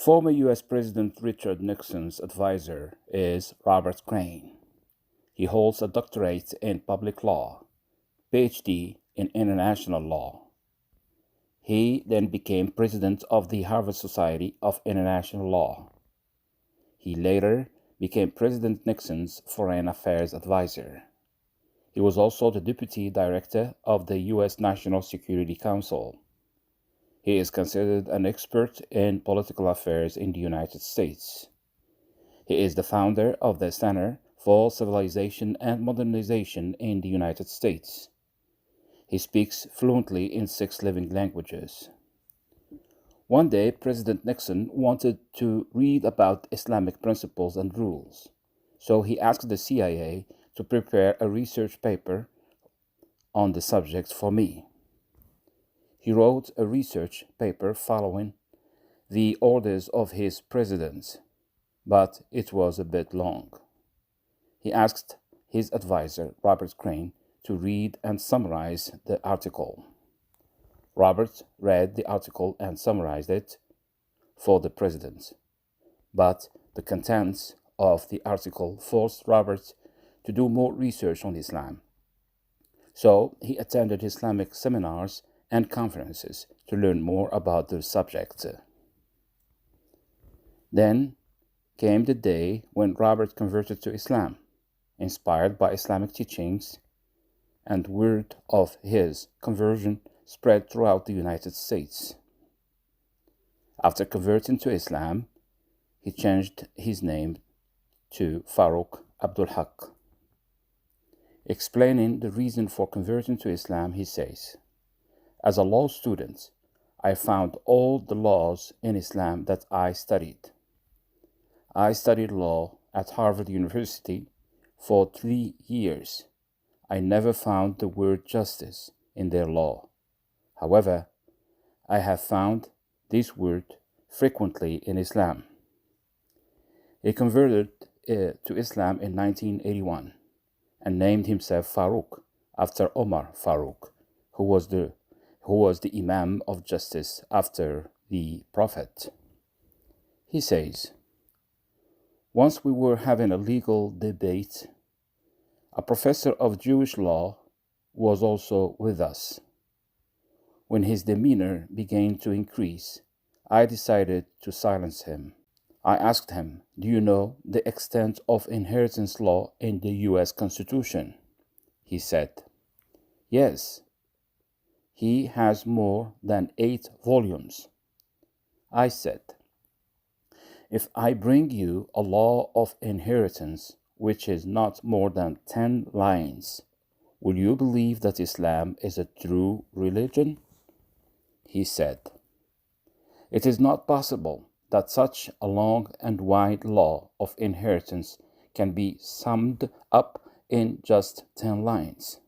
Former U.S. President Richard Nixon's advisor is Robert Crane. He holds a doctorate in public law, PhD in international law. He then became president of the Harvard Society of International Law. He later became President Nixon's foreign affairs advisor. He was also the deputy director of the U.S. National Security Council. He is considered an expert in political affairs in the United States. He is the founder of the Center for Civilization and Modernization in the United States. He speaks fluently in 6 living languages. One day, President Nixon wanted to read about Islamic principles and rules, so he asked the CIA to prepare a research paper on the subject for me. He wrote a research paper following the orders of his president, but it was a bit long. He asked his advisor, Robert Crane, to read and summarize the article. Robert read the article and summarized it for the president, but the contents of the article forced Robert to do more research on Islam. So he attended Islamic seminars and conferences to learn more about the subject. Then came the day when Robert converted to Islam, inspired by Islamic teachings, and word of his conversion spread throughout the United States. After converting to Islam, he changed his name to Farouk Abdelhaq. Explaining the reason for converting to Islam, he says, "As a law student, I found all the laws in Islam that I studied. I studied law at Harvard University for 3 years. I never found the word justice in their law. However, I have found this word frequently in Islam." He converted to Islam in 1981 and named himself Farouk after Omar Farouk, who was the Imam of Justice after the Prophet. He says, "Once we were having a legal debate. A professor of Jewish law was also with us. When his demeanor began to increase, I decided to silence him. I asked him, 'Do you know the extent of inheritance law in the U.S. Constitution?' He said, 'Yes. He has more than 8 volumes. I said, 'If I bring you a law of inheritance which is not more than 10 lines, will you believe that Islam is a true religion?' He said, 'It is not possible that such a long and wide law of inheritance can be summed up in just 10 lines.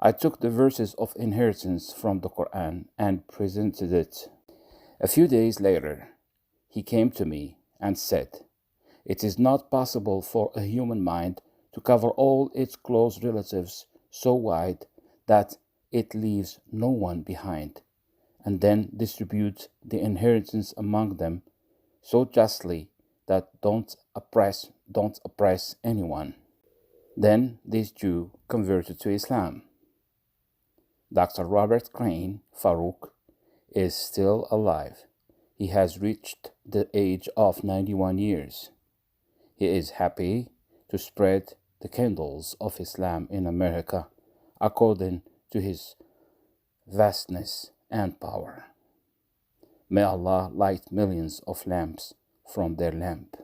I took the verses of inheritance from the Quran and presented it. A few days later, he came to me and said, 'It is not possible for a human mind to cover all its close relatives so wide that it leaves no one behind, and then distribute the inheritance among them so justly that don't oppress anyone.' Then this Jew converted to Islam. Dr. Robert Crane Farouk is still alive. He has reached the age of 91 years. He is happy to spread the candles of Islam in America according to his vastness and power. May Allah light millions of lamps from their lamp.